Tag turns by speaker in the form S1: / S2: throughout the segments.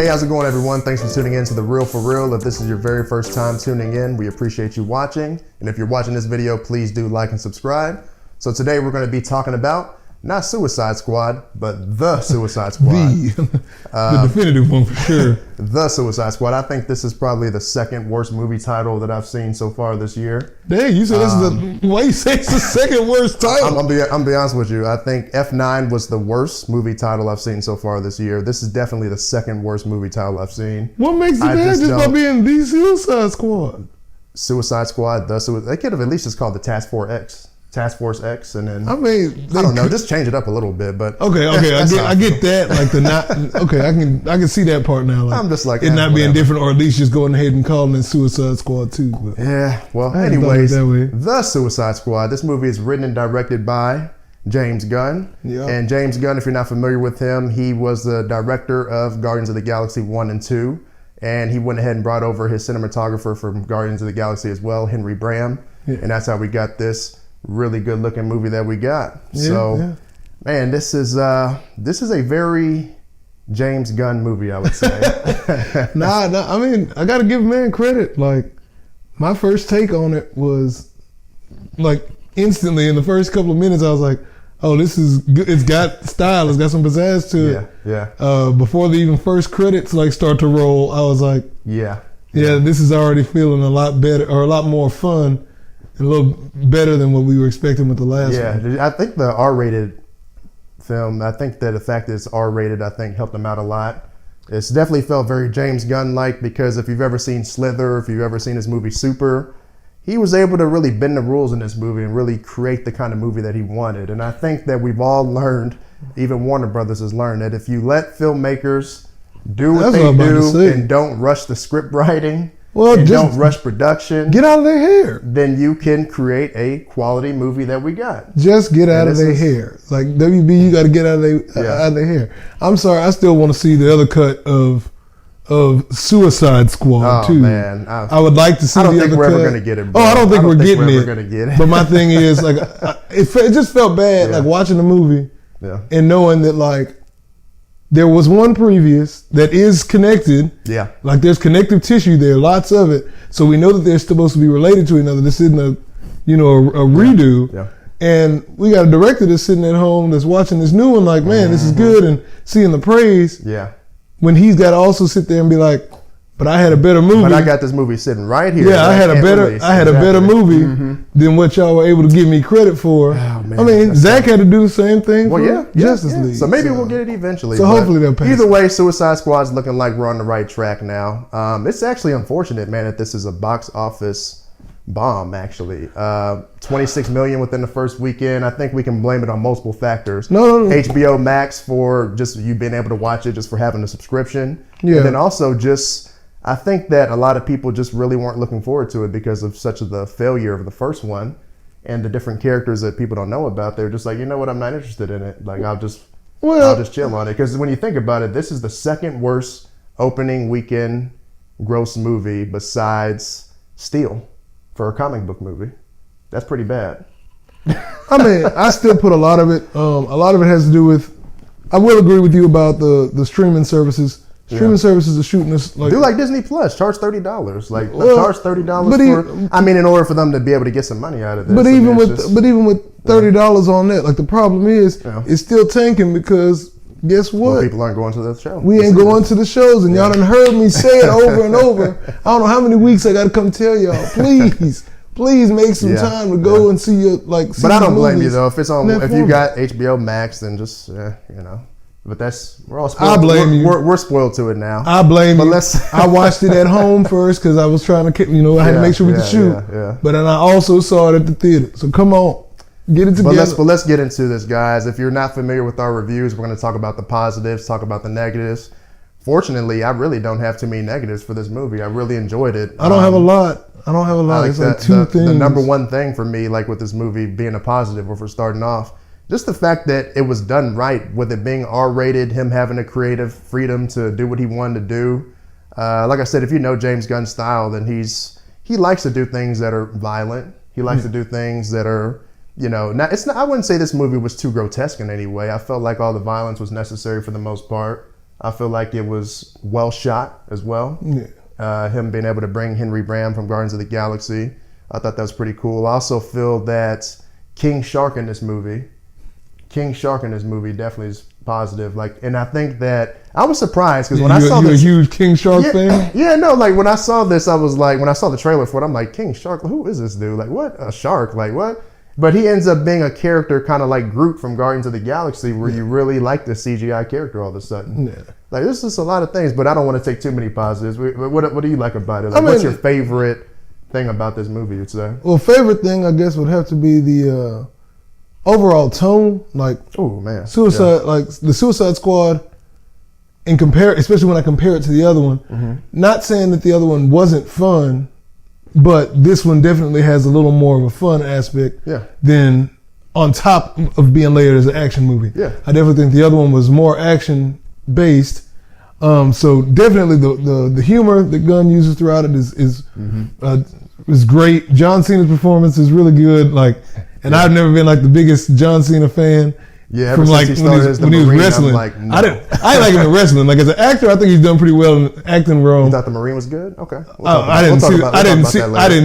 S1: Hey, how's it going, everyone? Thanks for tuning in to The Real for Real. If this is your very first time tuning in, we appreciate you watching. And if you're watching this video, please do like and subscribe. So today we're going to be talking about not Suicide Squad, but The Suicide Squad.
S2: The definitive one for sure.
S1: The Suicide Squad. I think this is probably the second worst movie title that I've seen so far this year.
S2: Dang, you said this is the, why you say it's the second worst title?
S1: I'm gonna be honest with you. I think F9 was the worst movie title I've seen so far this year. This is definitely the second worst movie title I've seen.
S2: What makes it bad just by being the Suicide Squad?
S1: Suicide Squad, they could have at least just called the Task Force X, and then I don't know, just change it up a little bit. But
S2: okay, I get that. Like the not okay, I can see that part now. Like,
S1: I'm just like
S2: it not being different, or at least just going ahead and calling it Suicide Squad too. But
S1: yeah, well, anyways, The Suicide Squad. This movie is written and directed by James Gunn. Yeah. And James Gunn, if you're not familiar with him, he was the director of Guardians of the Galaxy 1 and 2, and he went ahead and brought over his cinematographer from Guardians of the Galaxy as well, Henry Bram, and that's how we got this really good looking movie that we got. Man, this is a very James Gunn movie, I would say.
S2: Nah, I mean, I gotta give man credit. Like, my first take on it was like instantly in the first couple of minutes I was like, oh, this is good. It's got style, it's got some pizzazz to it. Yeah. Before the even first credits like start to roll, I was like, yeah, this is already feeling a lot better, or a lot more fun. A little better than what we were expecting with the last one.
S1: Yeah, I think the R-rated film, I think that the fact that it's R-rated, I think helped them out a lot. It's definitely felt very James Gunn-like, because if you've ever seen Slither, if you've ever seen his movie Super, he was able to really bend the rules in this movie and really create the kind of movie that he wanted. And I think that we've all learned, even Warner Brothers has learned, that if you let filmmakers do what they do and don't rush the script writing, and don't rush production,
S2: get out of their hair,
S1: then you can create a quality movie that we got.
S2: Just get out of their hair. Like WB, you got to get out of their hair. I'm sorry, I still want to see the other cut of Suicide Squad too. Man, I would like to see the other cut. I don't think we're ever gonna get it, bro. I don't think we're getting it. But my thing is, like, it just felt bad, like watching the movie and knowing that like there was one previous that is connected. Yeah. Like there's connective tissue there, lots of it. So we know that they're supposed to be related to another. This isn't a redo. Yeah. And we got a director that's sitting at home that's watching this new one like, man, this is good, and seeing the praise. Yeah. When he's got to also sit there and be like, but I had a better movie.
S1: But I got this movie sitting right here.
S2: Yeah, I had a better movie than what y'all were able to give me credit for. Oh, man, I mean, Zach had to do the same thing for Justice League.
S1: So maybe we'll get it eventually.
S2: So hopefully they'll pass.
S1: Either way, Suicide Squad's looking like we're on the right track now. It's actually unfortunate, man, that this is a box office bomb, actually. 26 million within the first weekend. I think we can blame it on multiple factors. No. HBO Max for just you being able to watch it just for having a subscription. Yeah. And then also just, I think that a lot of people just really weren't looking forward to it because of such the failure of the first one and the different characters that people don't know about. They're just like, you know what, I'm not interested in it. Like, I'll just chill on it. Because when you think about it, this is the second worst opening weekend gross movie besides Steel for a comic book movie. That's pretty bad.
S2: I mean, I still put a lot of it. A lot of it has to do with, I will agree with you about the streaming services. Streaming services are shooting us like,
S1: do like Disney Plus, charge $30. Like, charge $30 for. I mean, in order for them to be able to get some money out of this.
S2: But even with $30 on that, like the problem is, it's still tanking because guess what?
S1: Well, people aren't going to the show.
S2: We ain't going to the shows, and y'all done heard me say it over and over. I don't know how many weeks I got to come tell y'all. Please make some time to go and see your
S1: But I don't blame you though. If it's on, if you got HBO Max, then just But we're all spoiled.
S2: I blame you.
S1: We're spoiled to it now.
S2: I blame you. I watched it at home first because I was trying to, I had to make sure we could shoot. But then I also saw it at the theater. So come on, get it together.
S1: But let's get into this, guys. If you're not familiar with our reviews, we're going to talk about the positives, talk about the negatives. Fortunately, I really don't have too many negatives for this movie. I really enjoyed it.
S2: I don't have a lot. It's like two things.
S1: The number one thing for me, like with this movie being a positive, if we're starting off, just the fact that it was done right, with it being R-rated, him having a creative freedom to do what he wanted to do. Like I said, if you know James Gunn's style, then he likes to do things that are violent. He likes to do things that are, I wouldn't say this movie was too grotesque in any way. I felt like all the violence was necessary for the most part. I feel like it was well shot as well.
S2: Yeah.
S1: Him being able to bring Henry Bram from Guardians of the Galaxy, I thought that was pretty cool. I also feel that King Shark in this movie definitely is positive. Like, and I think that I was surprised because when I saw
S2: this,
S1: you
S2: a huge King Shark fan?
S1: Yeah, no, like when I saw this, I was like, when I saw the trailer for it, I'm like, King Shark, who is this dude? Like, what? A shark? Like, what? But he ends up being a character kind of like Groot from Guardians of the Galaxy, where you really like the CGI character all of a sudden.
S2: Yeah.
S1: Like, there's just a lot of things, but I don't want to take too many positives. What do you like about it? Like, what's your favorite thing about this movie, you'd say?
S2: Well, favorite thing, I guess, would have to be the overall tone. Like,
S1: oh man,
S2: like the Suicide Squad, especially when I compare it to the other one. Not saying that the other one wasn't fun, but this one definitely has a little more of a fun aspect than on top of being layered as an action movie.
S1: Yeah.
S2: I definitely think the other one was more action based. So definitely the humor that Gunn uses throughout it is great. John Cena's performance is really good. Like, and I've never been like the biggest John Cena fan.
S1: Yeah,
S2: from like when he was wrestling.
S1: Like, no.
S2: I like him in wrestling. Like as an actor, I think he's done pretty well in acting role.
S1: You thought the Marine was good? Okay.
S2: I didn't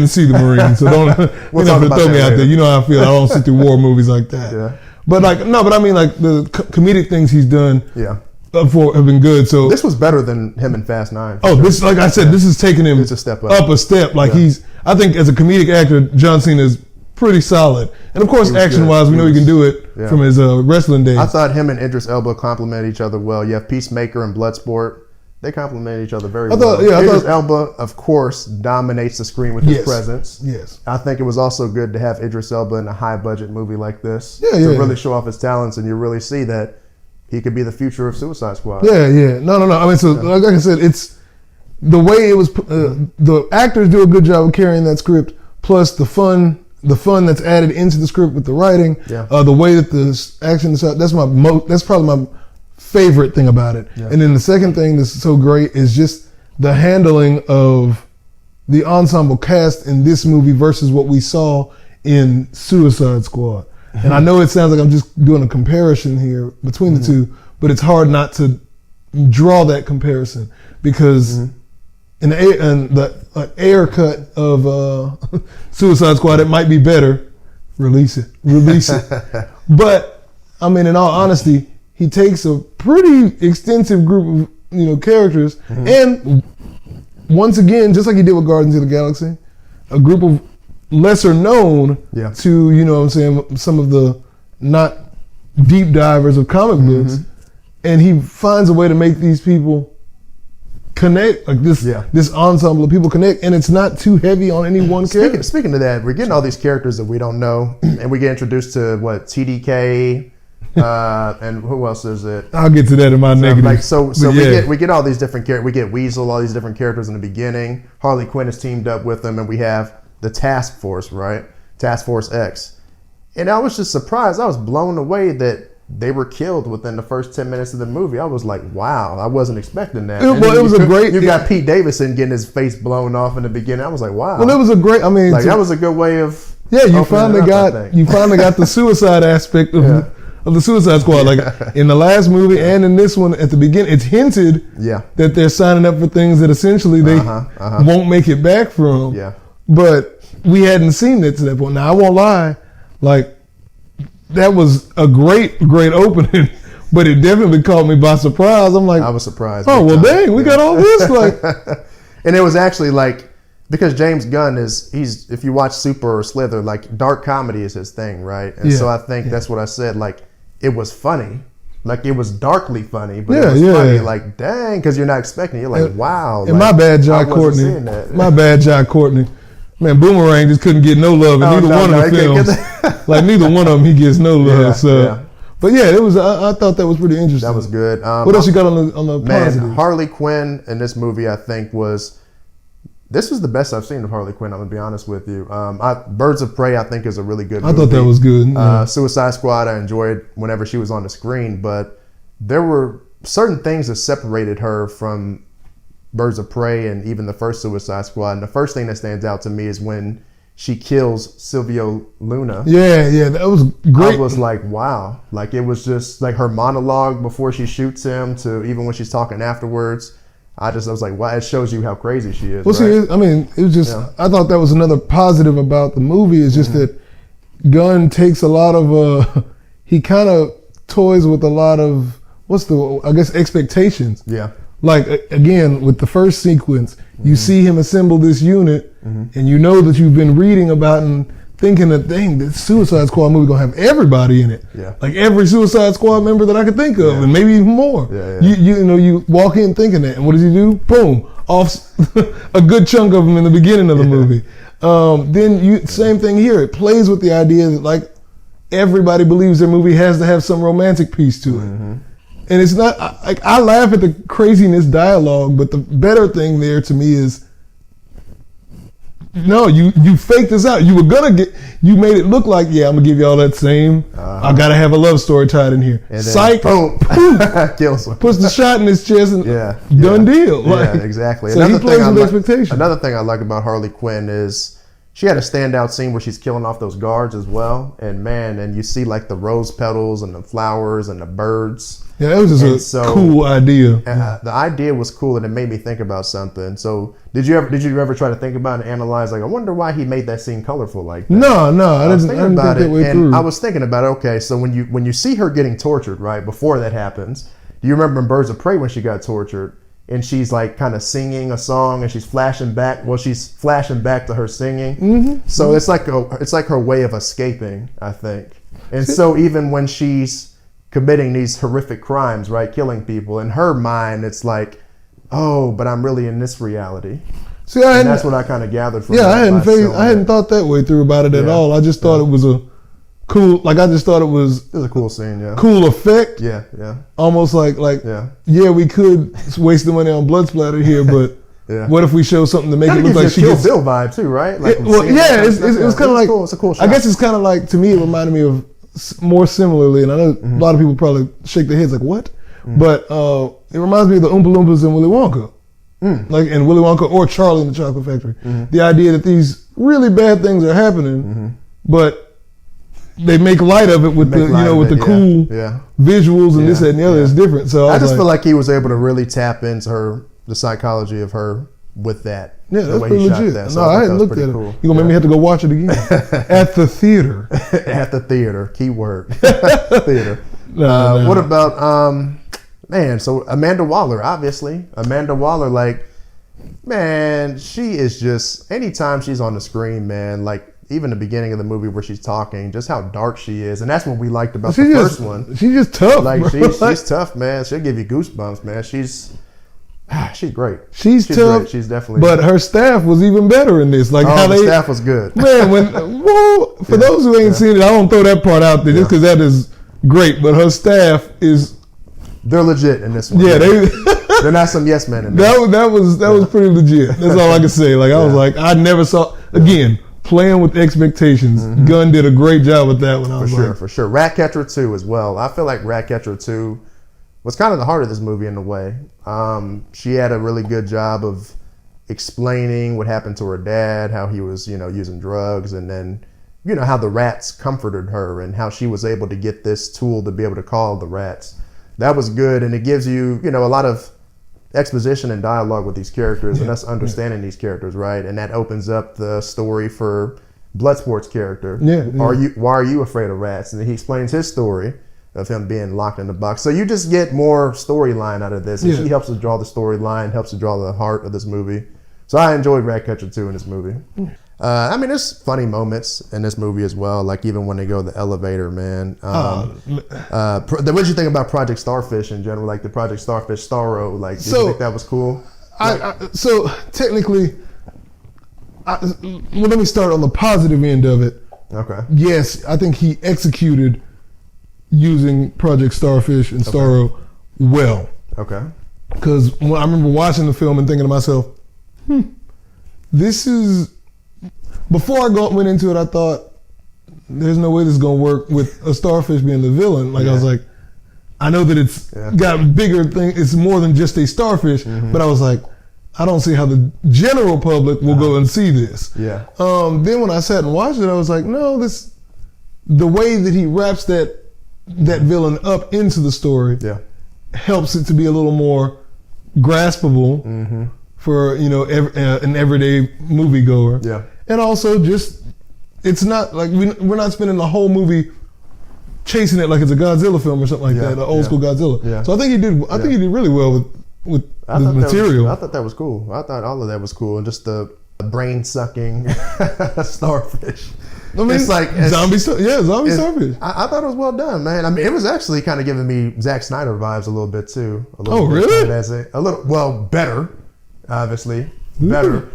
S2: see the Marine, so don't you know, throw me out there. You know how I feel. I don't sit through war movies like that.
S1: Yeah.
S2: But I mean like the comedic things he's done.
S1: Yeah.
S2: Have been good. So
S1: this was better than him in Fast 9.
S2: Oh, this, like I said, this is taking him
S1: a step up.
S2: A step. Like I think as a comedic actor, John Cena is pretty solid. And of course, action-wise, we know he can do it from his wrestling days.
S1: I thought him and Idris Elba complemented each other well. You have Peacemaker and Bloodsport. They complement each other very well. Idris Elba, of course, dominates the screen with his presence.
S2: Yes.
S1: I think it was also good to have Idris Elba in a high-budget movie like this
S2: to
S1: really show off his talents, and you really see that he could be the future of Suicide Squad.
S2: Yeah. No. I mean, so like I said, it's the way it was. The actors do a good job of carrying that script, plus the fun that's added into the script with the writing.
S1: Yeah.
S2: The way that the action is out. That's probably my favorite thing about it. Yeah. And then the second thing that's so great is just the handling of the ensemble cast in this movie versus what we saw in Suicide Squad. And I know it sounds like I'm just doing a comparison here between the two, but it's hard not to draw that comparison because in the air cut of Suicide Squad, it might be better. Release it. But I mean, in all honesty, he takes a pretty extensive group of characters, and once again, just like he did with Guardians of the Galaxy, a group of lesser known to, some of the not deep divers of comic books. And he finds a way to make these people connect, like this ensemble of people connect, and it's not too heavy on any one character.
S1: Speaking of that, we're getting all these characters that we don't know, and we get introduced to TDK, and who else is it?
S2: I'll get to that in my negative.
S1: So we get all these different characters. We get Weasel, all these different characters in the beginning. Harley Quinn is teamed up with them, and we have the Task Force, right? Task Force X. And I was just surprised. I was blown away that they were killed within the first 10 minutes of the movie. I was like, wow, I wasn't expecting that. You got Pete Davidson getting his face blown off in the beginning. I was like, wow.
S2: Well, it was a great, that
S1: was a good way of...
S2: Yeah, you finally got the suicide aspect of the Suicide Squad. Like in the last movie and in this one, at the beginning, it's hinted that they're signing up for things that essentially they won't make it back from.
S1: Yeah.
S2: But we hadn't seen it to that point. Now, I won't lie, that was a great opening, but it definitely caught me by surprise. I'm like,
S1: I was surprised.
S2: Oh, well, dang, we got all this.
S1: And it was actually because James Gunn he's if you watch Super or Slither, dark comedy is his thing, right? And so I think that's what I said. It was funny. It was darkly funny, but it was funny. Dang, because you're not expecting it. You're like, wow.
S2: And my bad, Jai Courtney. My bad, Jai Courtney. Man, Boomerang just couldn't get no love in neither one of the films. Neither one of them, he gets no love. But yeah, it was. I thought that was pretty interesting.
S1: That was good.
S2: What else you got on the positive?
S1: Harley Quinn in this movie, I think this was the best I've seen of Harley Quinn. I'm gonna be honest with you. Birds of Prey, I think, is a really good movie.
S2: I thought that was good.
S1: Suicide Squad, I enjoyed whenever she was on the screen, but there were certain things that separated her from Birds of Prey and even the first Suicide Squad. And the first thing that stands out to me is when she kills Silvio Luna.
S2: Yeah, that was great.
S1: I was like, wow. Like, it was just like her monologue before she shoots him to even when she's talking afterwards. I was like, wow, it shows you how crazy she is.
S2: Well, see, I mean, it was just, I thought that was another positive about the movie is just that Gunn takes a lot of, he kind of toys with a lot of, expectations.
S1: Yeah.
S2: Like, again, with the first sequence, you see him assemble this unit, and you know that you've been reading about and thinking that, dang, this Suicide Squad movie gonna have everybody in it.
S1: Yeah.
S2: Like every Suicide Squad member that I could think of, and maybe even more.
S1: Yeah.
S2: You walk in thinking that, and what does he do? Boom, off a good chunk of them in the beginning of the movie. Then same thing here. It plays with the idea that like everybody believes their movie has to have some romantic piece to it. And it's not like I laugh at the craziness dialogue, but the better thing there to me is no, you faked this out. You made it look like, yeah, I'm gonna give you all that same. I gotta have a love story tied in here.
S1: And
S2: Psych,
S1: boom, kills him.
S2: Puts the shot in his chest and done deal.
S1: Yeah, exactly.
S2: So he plays with expectations.
S1: Another thing I like about Harley Quinn is she had a standout scene where she's killing off those guards as well. And man, and you see like the rose petals and the flowers and the birds.
S2: Yeah, that was just a cool idea.
S1: The idea was cool, and it made me think about something. So, did you ever try to think about and analyze? Like, I wonder why he made that scene colorful like that.
S2: No, I didn't think that way through.
S1: I was thinking about it. Okay, so when you see her getting tortured, right before that happens, do you remember in Birds of Prey when she got tortured and she's like kind of singing a song and she's flashing back? Well, she's flashing back to her singing. So it's like her way of escaping, I think. And so even when she's committing these horrific crimes, right, killing people, in her mind it's like, oh, but I'm really in this reality. See, that's what I kind of gathered from
S2: I hadn't thought that way through about it at all. I just thought it was a cool, like I just thought it was
S1: a cool scene,
S2: cool effect.
S1: Yeah.
S2: Almost like we could waste the money on blood splatter here, but what if we show something to make it look like she gets
S1: Kill Bill vibe too, right? Like,
S2: it was kind of like,
S1: it's a cool shot.
S2: I guess it's kind of like, to me it reminded me of more similarly, and I know a lot of people probably shake their heads like, what? But it reminds me of the Oompa Loompas in Willy Wonka. Like in Willy Wonka or Charlie in the Chocolate Factory. The idea that these really bad things are happening, but they make light of it with the cool visuals and this, that, and the other. It's different. So
S1: I just feel like he was able to really tap into the psychology of her with that.
S2: Yeah, that's pretty legit.
S1: So
S2: I hadn't looked at it. Cool. You're going to make me have to go watch it again. At the theater.
S1: At the theater. Keyword. Theater. What about, so Amanda Waller, obviously. Amanda Waller, like, man, she is just, anytime she's on the screen, man, like, even the beginning of the movie where she's talking, just how dark she is. And that's what we liked about the first one.
S2: She's just tough.
S1: Like, she's tough, man. She'll give you goosebumps, man. She's great.
S2: She's tough.
S1: Great. She's definitely.
S2: But her staff was even better in this. Like
S1: the staff was good.
S2: Man, for those who ain't seen it, I don't throw that part out there just because that is great. But her staff
S1: they're legit in this one.
S2: Yeah,
S1: they're not some yes men in this.
S2: That was pretty legit. That's all I can say. Like I was like, I never saw again. Playing with expectations. Gunn did a great job with that one.
S1: For sure. Ratcatcher 2 as well. I feel like Ratcatcher 2 was kind of the heart of this movie in a way. She had a really good job of explaining what happened to her dad, how he was, using drugs, and then, how the rats comforted her and how she was able to get this tool to be able to call the rats. That was good, and it gives you, a lot of exposition and dialogue with these characters and us understanding these characters, right? And that opens up the story for Bloodsport's character. Why are you afraid of rats? And he explains his story of him being locked in the box. So you just get more storyline out of this. And she helps to draw the storyline, helps to draw the heart of this movie. So I enjoyed Ratcatcher 2 in this movie. There's funny moments in this movie as well. Like even when they go to the elevator, man. What did you think about Project Starfish in general? Like the Project Starfish Starro. Like, did you think that was cool?
S2: So technically, let me start on the positive end of it.
S1: Okay.
S2: Yes, I think he executed using Project Starfish and Starro well.
S1: Okay.
S2: Because I remember watching the film and thinking to myself, this is... Before I went into it, I thought, there's no way this is going to work with a starfish being the villain. Like I was like, I know that it's got bigger things. It's more than just a starfish. But I was like, I don't see how the general public will go and see this.
S1: Yeah.
S2: Then when I sat and watched it, I was like, no, the way that he wraps that villain up into the story helps it to be a little more graspable for an everyday moviegoer. Yeah. And also just it's not like we're not spending the whole movie chasing it like it's a Godzilla film or something like that, an old school Godzilla. Yeah. So I think he did. I think he did really well with the material.
S1: I thought that was cool. I thought all of that was cool, and just the brain sucking starfish.
S2: I mean, it's like zombie starfish.
S1: I thought it was well done, man. I mean, it was actually kind of giving me Zack Snyder vibes a little bit too.
S2: Really?
S1: A little better, obviously. Better.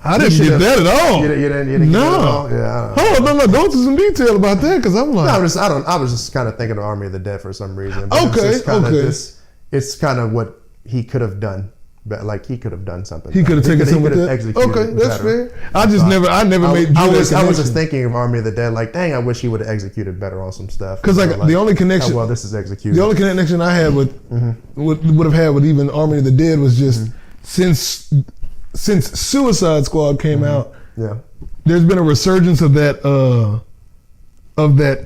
S2: I didn't get that at all.
S1: You didn't get that at all? Yeah.
S2: No. Go into some detail about that, because I'm like,
S1: I was just kind of thinking of Army of the Dead for some reason.
S2: Okay.
S1: It's kind of what he could have done. But like he could have done something.
S2: He could have taken some of that. Okay, that's fair. I never made.
S1: I was just thinking of Army of the Dead. Like, dang, I wish he would have executed better on some stuff.
S2: Because the only connection.
S1: Oh, well, this is executed.
S2: The only connection I had would have had with even Army of the Dead was just since Suicide Squad came out. Yeah. There's been a resurgence of that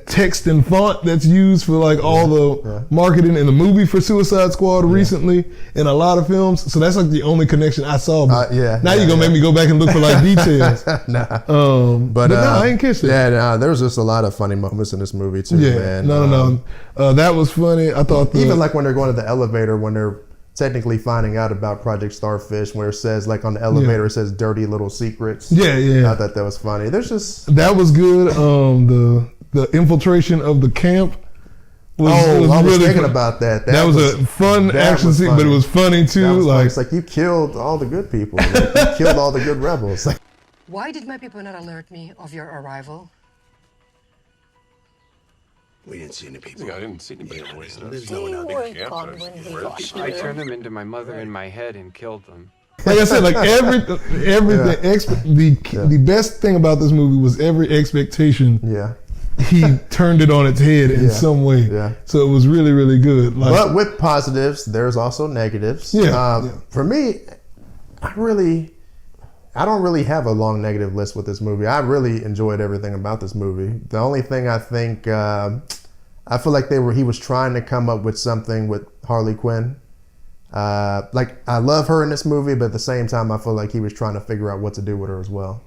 S2: text and font that's used for like all the marketing in the movie for Suicide Squad recently in a lot of films. So that's like the only connection I saw. Now you're gonna make me go back and look for like details. But no, I ain't kissed it.
S1: Yeah, there was just a lot of funny moments in this movie too. Man.
S2: No. That was funny. I thought
S1: even like when they're going to the elevator when they're technically finding out about Project Starfish, where it says like on the elevator it says "dirty little secrets."
S2: Yeah.
S1: I thought that was funny. There's just
S2: that was good. The infiltration of the camp was
S1: I was
S2: really
S1: thinking about that.
S2: That was a fun action scene, but it was funny too.
S1: It's like you killed all the good people. Like, you killed all the good rebels.
S3: Why did my people not alert me of your arrival?
S4: We didn't see any people.
S5: I didn't see anybody.
S4: There's no one out there.
S5: I turned them into my mother in my head and killed them.
S2: Like I said, like everything. The best thing about this movie was every expectation.
S1: Yeah.
S2: He turned it on its head in some way. Yeah. So it was really, really good. Like,
S1: but with positives, there's also negatives. For me, I don't really have a long negative list with this movie. I really enjoyed everything about this movie. The only thing I think, I feel like he was trying to come up with something with Harley Quinn. Like I love her in this movie, but at the same time, I feel like he was trying to figure out what to do with her as well.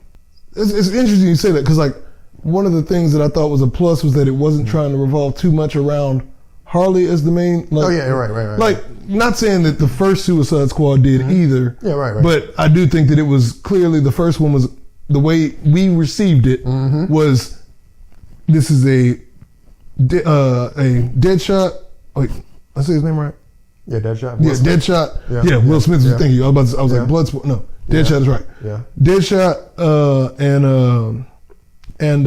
S2: It's interesting you say that, because like one of the things that I thought was a plus was that it wasn't trying to revolve too much around Harley as the main. Like,
S1: right.
S2: Like, not saying that the first Suicide Squad did either.
S1: Yeah, right.
S2: But I do think that it was clearly the first one was the way we received it was this is a Deadshot. Wait, I say his name right?
S1: Yeah, Deadshot.
S2: Deadshot. Yeah, Will Smith. Thank you. I was like Bloodsport. No, Deadshot is right.
S1: Yeah.
S2: Deadshot and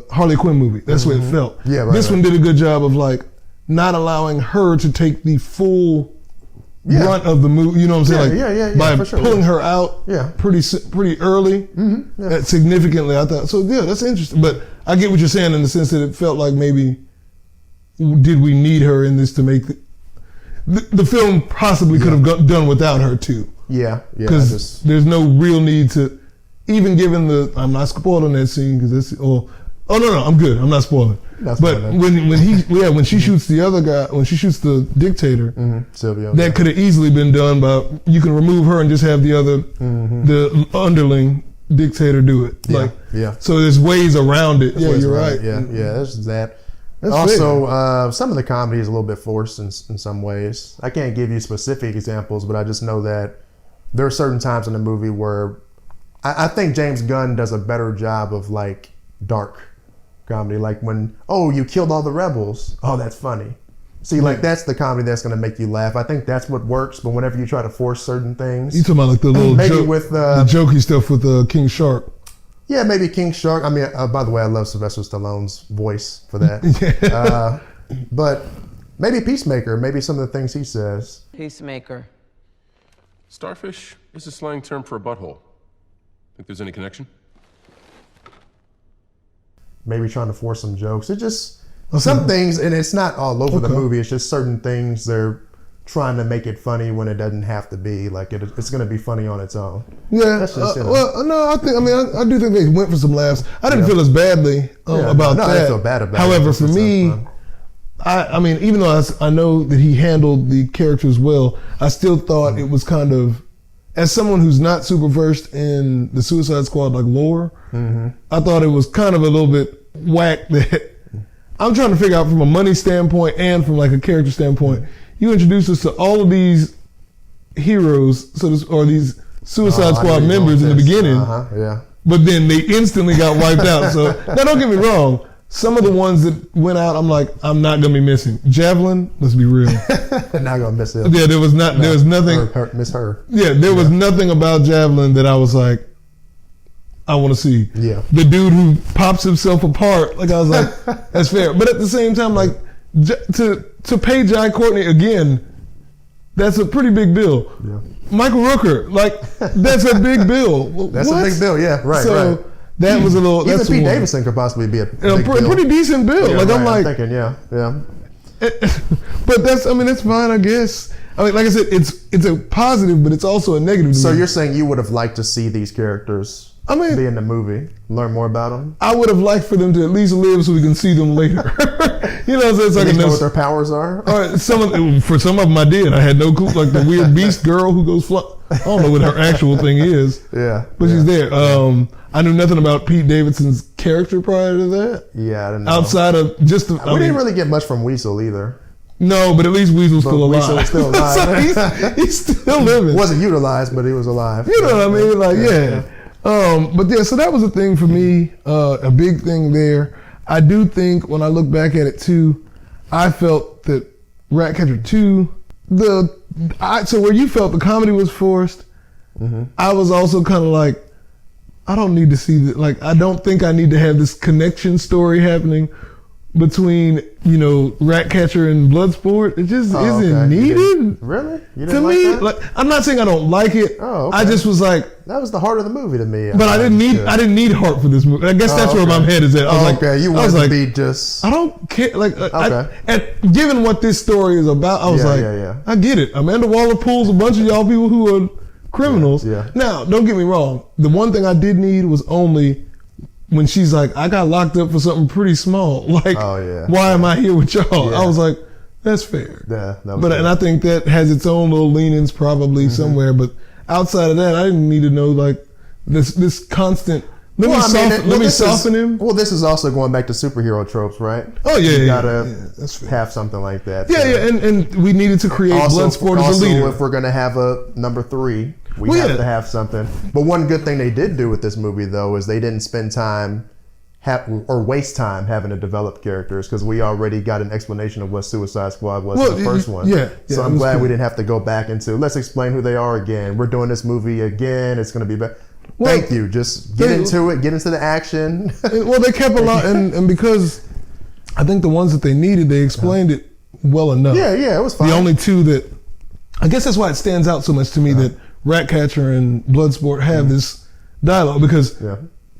S2: Harley Quinn movie. That's what it felt.
S1: Yeah, right.
S2: This one did a good job of like not allowing her to take the full brunt of the movie. You know what I'm saying? By pulling her out pretty early, significantly. I thought so. Yeah, that's interesting. But I get what you're saying in the sense that it felt like maybe did we need her in this to make the film possibly could have done without her too.
S1: Yeah.
S2: Because there's no real need to. Even given I'm not spoiling that scene because that's no, I'm good. I'm not spoiling. But when she shoots the other guy, when she shoots the dictator,
S1: Silvio,
S2: that could have easily been done by you can remove her and just have the other the underling dictator do it. So there's ways around it. You're right.
S1: Yeah, there's that. Also, some of the comedy is a little bit forced in some ways. I can't give you specific examples, but I just know that there are certain times in the movie where I think James Gunn does a better job of like dark comedy. Like when, you killed all the rebels. Oh, that's funny. See, like that's the comedy that's going to make you laugh. I think that's what works. But whenever you try to force certain things,
S2: you talking about like the little joke,
S1: with
S2: the jokey stuff with King Shark.
S1: Yeah, maybe King Shark. I mean, by the way, I love Sylvester Stallone's voice for that. But maybe Peacemaker. Maybe some of the things he says.
S6: Peacemaker.
S5: Starfish is a slang term for a butthole. Think there's any connection?
S1: Maybe trying to force some jokes. It just some things, and it's not all over the movie. It's just certain things. They're trying to make it funny when it doesn't have to be. Like it's going to be funny on its own.
S2: Yeah.
S1: That's just,
S2: well, no, I do think they went for some laughs. I didn't feel as badly about that.
S1: I didn't feel bad about it.
S2: However, for me, I mean, even though I know that he handled the characters well, I still thought it was kind of, as someone who's not super versed in the Suicide Squad like lore, I thought it was kind of a little bit whack that I'm trying to figure out from a money standpoint and from like a character standpoint. You introduced us to all of these heroes, or these Suicide Squad members in the beginning, but then they instantly got wiped out. So now, don't get me wrong. Some of the ones that went out, I'm like, I'm not gonna be missing. Javelin, let's be real.
S1: Not gonna miss it.
S2: Yeah, there was nothing.
S1: Miss her.
S2: Yeah, there was nothing about Javelin that I was like, I want to see.
S1: Yeah.
S2: The dude who pops himself apart, like I was like, that's fair. But at the same time, like to pay Jai Courtney again, that's a pretty big bill. Yeah. Michael Rooker, like that's a big bill.
S1: That's a big bill. Yeah, right.
S2: So,
S1: right.
S2: That was a little.
S1: Even Pete Davidson could possibly be a
S2: pretty decent bill.
S1: Yeah,
S2: like
S1: right,
S2: I'm like,
S1: thinking, yeah.
S2: But that's fine, I guess. I mean, like I said, it's a positive, but it's also a negative.
S1: So you're saying you would have liked to see these characters be in the movie, learn more about them?
S2: I would have liked for them to at least live so we can see them later. You know, so it's like
S1: know what their powers are.
S2: For some of them, I did. I had no clue. Like the weird beast girl who goes fly. I don't know what her actual thing is.
S1: Yeah,
S2: but she's there. I knew nothing about Pete Davidson's character prior to that.
S1: Yeah, I didn't know.
S2: Outside of just
S1: we didn't really get much from Weasel either.
S2: No, but at least Weasel's still alive.
S1: Weasel's still alive.
S2: So he's still living.
S1: Wasn't utilized, but he was alive.
S2: You know what I mean? Like, yeah. But yeah, so that was a thing for me, a big thing there. I do think when I look back at it too, I felt that Ratcatcher 2, so where you felt the comedy was forced, I was also kind of like, I don't need to see that. Like, I don't think I need to have this connection story happening between, Ratcatcher and Bloodsport. It just isn't needed.
S1: Really? You didn't
S2: to
S1: like
S2: me,
S1: that?
S2: like, I'm not saying I don't like it.
S1: Oh, okay.
S2: I just was like,
S1: that was the heart of the movie to me.
S2: But I didn't need heart for this movie. I guess that's where my head is at. I was like,
S1: okay, you want to be just.
S2: I don't care. Like,
S1: okay.
S2: and given what this story is about, I was I get it. Amanda Waller pulls a bunch of y'all people who are criminals.
S1: Yeah.
S2: Now, don't get me wrong. The one thing I did need was only when she's like, I got locked up for something pretty small. Like, why am I here with y'all? I was like, that's fair.
S1: Yeah.
S2: And I think that has its own little leanings probably somewhere. But outside of that, I didn't need to know like this constant. Let me soften him.
S1: Well, this is also going back to superhero tropes, right?
S2: Oh yeah,
S1: you gotta have something like that.
S2: Yeah, and we needed to create Bloodsport as a leader.
S1: Also, if we're gonna have a number 3, we have to have something. But one good thing they did do with this movie, though, is they didn't spend time or waste time having to develop characters, because we already got an explanation of what Suicide Squad was in the first one. So I'm glad we didn't have to go back into, let's explain who they are again. We're doing this movie again. It's going to be better. Thank you. Just get into it. Get into the action.
S2: Well, they kept a lot, and because I think the ones that they needed, they explained it well enough.
S1: Yeah, it was fine.
S2: The only two that, I guess that's why it stands out so much to me that Ratcatcher and Bloodsport have this dialogue, because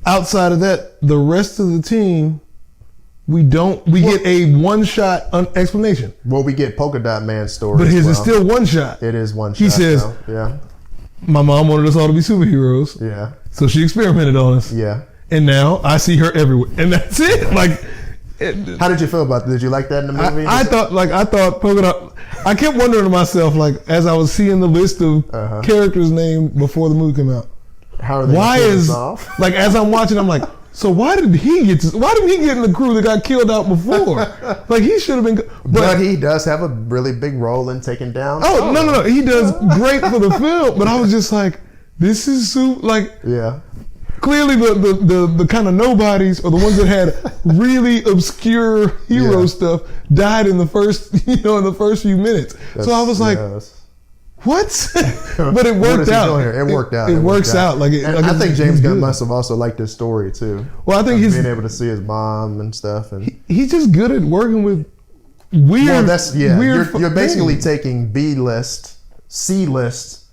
S2: outside of that, the rest of the team, we get a one-shot explanation.
S1: Well, we get Polka Dot Man's story.
S2: But his is still one shot.
S1: It is one shot.
S2: He says, my mom wanted us all to be superheroes.
S1: Yeah.
S2: So she experimented on us.
S1: Yeah.
S2: And now I see her everywhere. And that's it. Like,
S1: how did you feel about that? Did you like that in the movie?
S2: I thought Polka Dot, I kept wondering to myself, like, as I was seeing the list of characters named before the movie came out,
S1: how are they off?
S2: Like, as I'm watching, I'm like, so why didn't he get in the crew that got killed out before? Like, he should have been.
S1: But he does have a really big role in taking down.
S2: Oh, no. He does great for the film. But I was just like, this is super, like.
S1: Yeah.
S2: Clearly, the kind of nobodies, or the ones that had really obscure hero stuff, died in the first few minutes. So I was like, what? But it worked out.
S1: It worked out.
S2: It works out.
S1: I think James Gunn must have also liked this story too.
S2: Well, I think he's
S1: being able to see his mom and stuff, and
S2: he's just good at working with weird. Well,
S1: you're basically taking B-list, C-list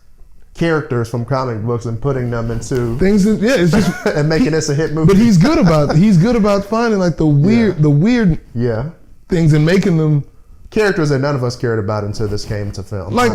S1: characters from comic books and putting them into
S2: things. It's just
S1: and making this a hit movie.
S2: But he's good about finding like the weird things and making them
S1: characters that none of us cared about until this came to film.
S2: Like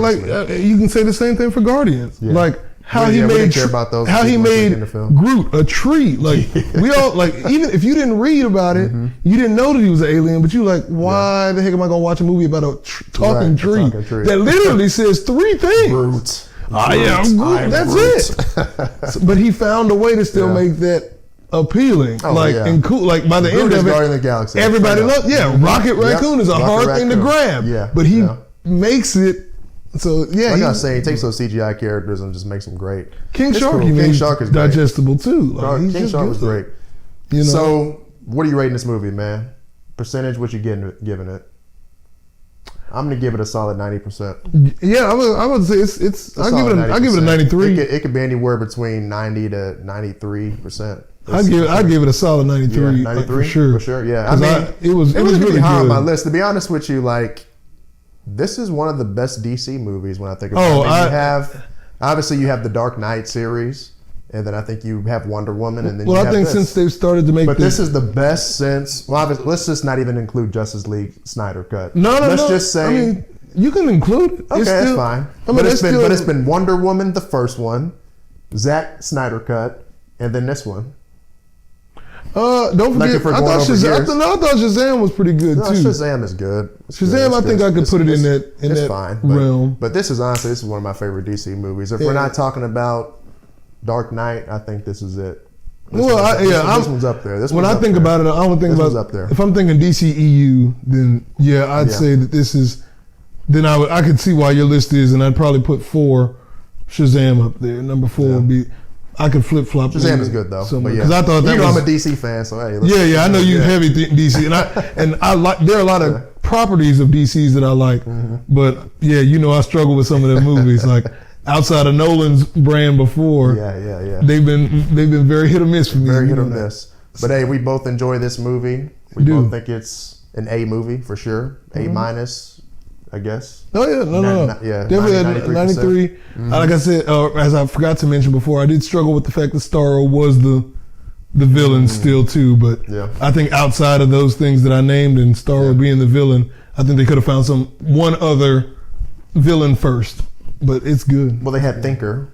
S2: you can say the same thing for Guardians.
S1: Yeah.
S2: Like how
S1: We
S2: he
S1: didn't care about those
S2: how he
S1: people
S2: made
S1: in the film.
S2: Groot a tree. Like we all like, even if you didn't read about it, you didn't know that he was an alien, but you like, why the heck am I gonna watch a movie about a talking tree that literally says 3 things?
S1: Groot.
S2: I am Groot. That's it. But he found a way to still make that appealing, and cool. Like by the end of it,
S1: Guardian of the Galaxy.
S2: everybody loves. Yeah, Rocket Raccoon is a hard thing to grab.
S1: Yeah,
S2: but he makes it. So yeah,
S1: like I was saying, he takes those CGI characters and just makes them great.
S2: King Shark,
S1: cool. King Shark is
S2: digestible too. Like,
S1: King Shark was great.
S2: You know?
S1: So, what are you rating this movie, man? Percentage? What you giving it? I'm gonna give it a solid 90%.
S2: Yeah, I would say it's. I give it a 93.
S1: It could be anywhere between 90 to 93%.
S2: I give it a solid 93.
S1: Yeah, 93
S2: for sure.
S1: For sure, yeah. I mean,
S2: it was really
S1: high
S2: good
S1: on my list. To be honest with you, like, this is one of the best DC movies when I think about it. Obviously you have the Dark Knight series, and then I think you have Wonder Woman, and then
S2: I think since they've started to make,
S1: this is the best since. Well, let's just not even include Justice League Snyder cut.
S2: Let's
S1: just say.
S2: I mean, you can include it.
S1: Okay, that's fine. But it's been Wonder Woman, the first one, Zack Snyder cut, and then this one.
S2: Don't forget. I thought Shazam was pretty good too.
S1: Shazam is good.
S2: Shazam, I think I could put it in that realm.
S1: But this is one of my favorite DC movies. If we're not talking about Dark Knight, I think this is it. This one's up there.
S2: When I think about it, I don't think about
S1: up there.
S2: If I'm thinking DCEU, then I'd say that this is. Then I could see why your list is, and I'd probably put 4 Shazam up there. Number 4 would be. I could flip flop.
S1: Shazam is good though.
S2: Because I thought
S1: I'm a DC fan, so hey.
S2: I know you heavy DC, and I like. There are a lot of properties of DCs that I like, but I struggle with some of their movies. Like outside of Nolan's brand before, they've been very hit or miss for me.
S1: Very hit or miss. But hey, we both enjoy this movie. We both think it's an A movie for sure. A minus. I guess.
S2: Oh yeah, no. Definitely at 93. Like I said, as I forgot to mention before, I did struggle with the fact that Starro was the villain still too. But I think outside of those things that I named and Starro being the villain, I think they could have found one other villain first. But it's good.
S1: Well, they had Thinker.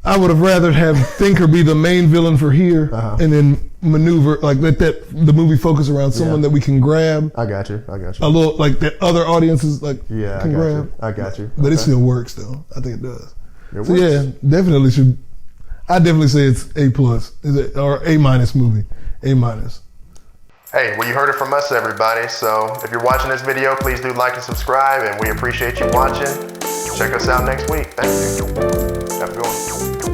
S2: I would have rather have Thinker be the main villain for here, and then maneuver let the movie focus around someone that we can grab.
S1: I got you.
S2: A little like that other audiences can grab.
S1: I got you.
S2: But it still works though. I think it does.
S1: It
S2: so
S1: works.
S2: definitely should. I definitely say it's A+. Or A- movie. A-.
S1: Hey, well, you heard it from us, everybody. So if you're watching this video, please do like and subscribe, and we appreciate you watching. Check us out next week. Thank you. Have a good one.